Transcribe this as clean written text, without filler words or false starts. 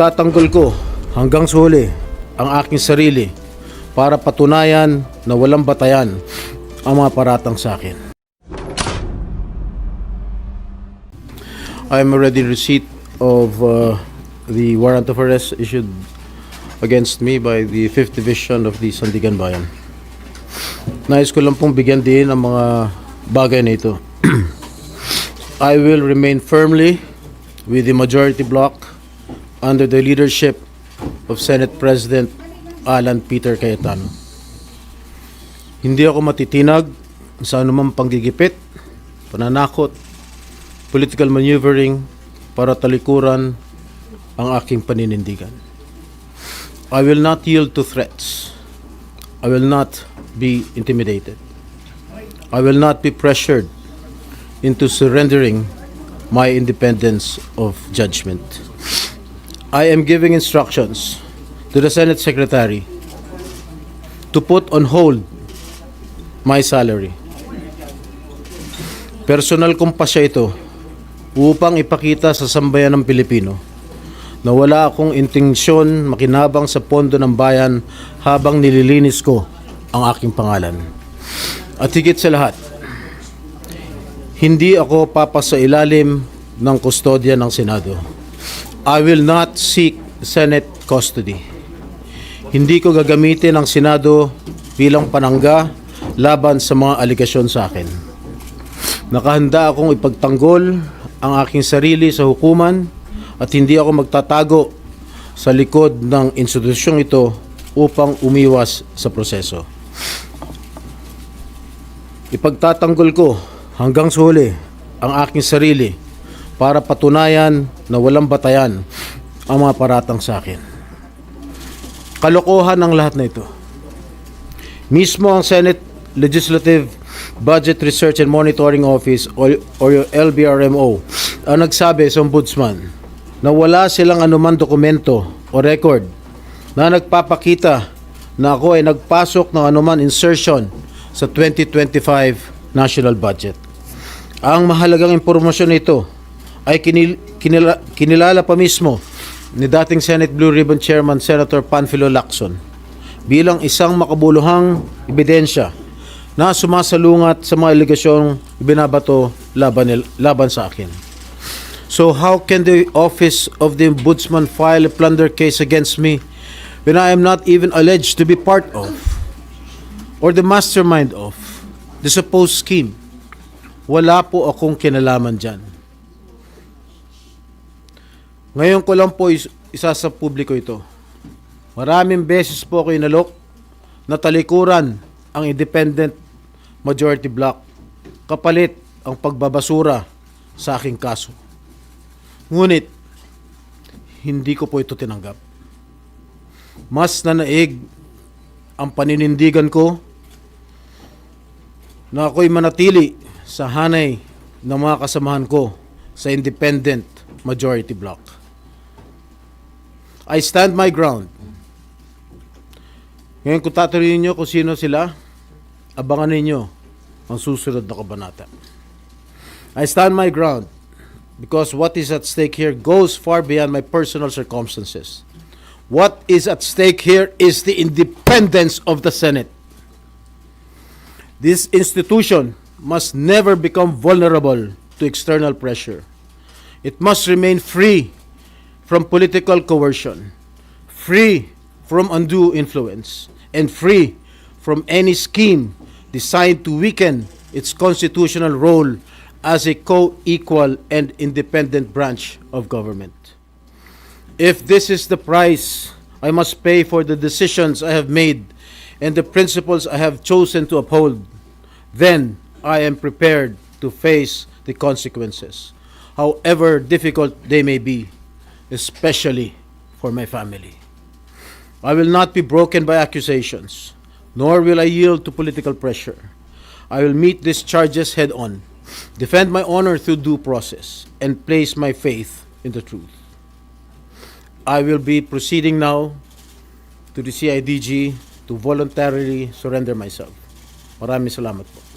Tatanggol ko hanggang sa huli ang aking sarili para patunayan na walang batayan ang mga paratang sa akin. I am already in receipt of the warrant of arrest issued against me by the 5th Division of the Sandigan Bayan. Nais ko lang pong bigyan din ang mga bagay na ito. I will remain firmly with the majority bloc under the leadership of Senate President Alan Peter Cayetano. Hindi ako matitinag sa anumang panggigipit, pananakot, political maneuvering para talikuran ang aking paninindigan. I will not yield to threats. I will not be intimidated. I will not be pressured into surrendering my independence of judgment. I am giving instructions to the Senate Secretary to put on hold my salary. Personal kong pasya ito upang ipakita sa sambayan ng Pilipino na wala akong intensyon makinabang sa pondo ng bayan habang nililinis ko ang aking pangalan. At higit sa lahat, hindi ako papasailalim ng kustodya ng Senado. I will not seek Senate custody. Hindi ko gagamitin ang Senado bilang panangga laban sa mga aligasyon sa akin. Nakahanda akong ipagtanggol ang aking sarili sa hukuman at hindi ako magtatago sa likod ng institusyong ito upang umiwas sa proseso. Ipagtatanggol ko hanggang sa huli ang aking sarili para patunayan na walang batayan ang mga paratang sa akin. Kalokohan ang lahat na ito. Mismo ang Senate Legislative Budget Research and Monitoring Office or LBRMO ang nagsabi sa Ombudsman na wala silang anumang dokumento o record na nagpapakita na ako ay nagpasok ng anuman insertion sa 2025 national budget. Ang mahalagang impormasyon nito ay kinilala pa mismo ni dating Senate Blue Ribbon Chairman Senator Panfilo Lacson bilang isang makabuluhang ebidensya na sumasalungat sa mga aligasyong binabato laban sa akin. So how can the Office of the Ombudsman file a plunder case against me when I am not even alleged to be part of or the mastermind of the supposed scheme? Wala po akong kinalaman dyan. Ngayon ko lang po isa sa publiko ito. Maraming beses po ako inalok na talikuran ang independent majority bloc kapalit ang pagbabasura sa aking kaso. Ngunit, hindi ko po ito tinanggap. Mas nanaig ang paninindigan ko na ako'y manatili sa hanay ng mga kasamahan ko sa independent majority bloc. I stand my ground. Ngayon kung tatanungin niyo kung sino sila, abangan ninyo ang susunod na kabanata. I stand my ground because what is at stake here goes far beyond my personal circumstances. What is at stake here is the independence of the Senate. This institution must never become vulnerable to external pressure. It must remain free from political coercion, free from undue influence, and free from any scheme designed to weaken its constitutional role as a co-equal and independent branch of government. If this is the price I must pay for the decisions I have made and the principles I have chosen to uphold, then I am prepared to face the consequences, however difficult they may be, especially for my family. I will not be broken by accusations, nor will I yield to political pressure. I will meet these charges head on, defend my honor through due process, and place my faith in the truth. I will be proceeding now to the CIDG to voluntarily surrender myself. Maraming salamat po.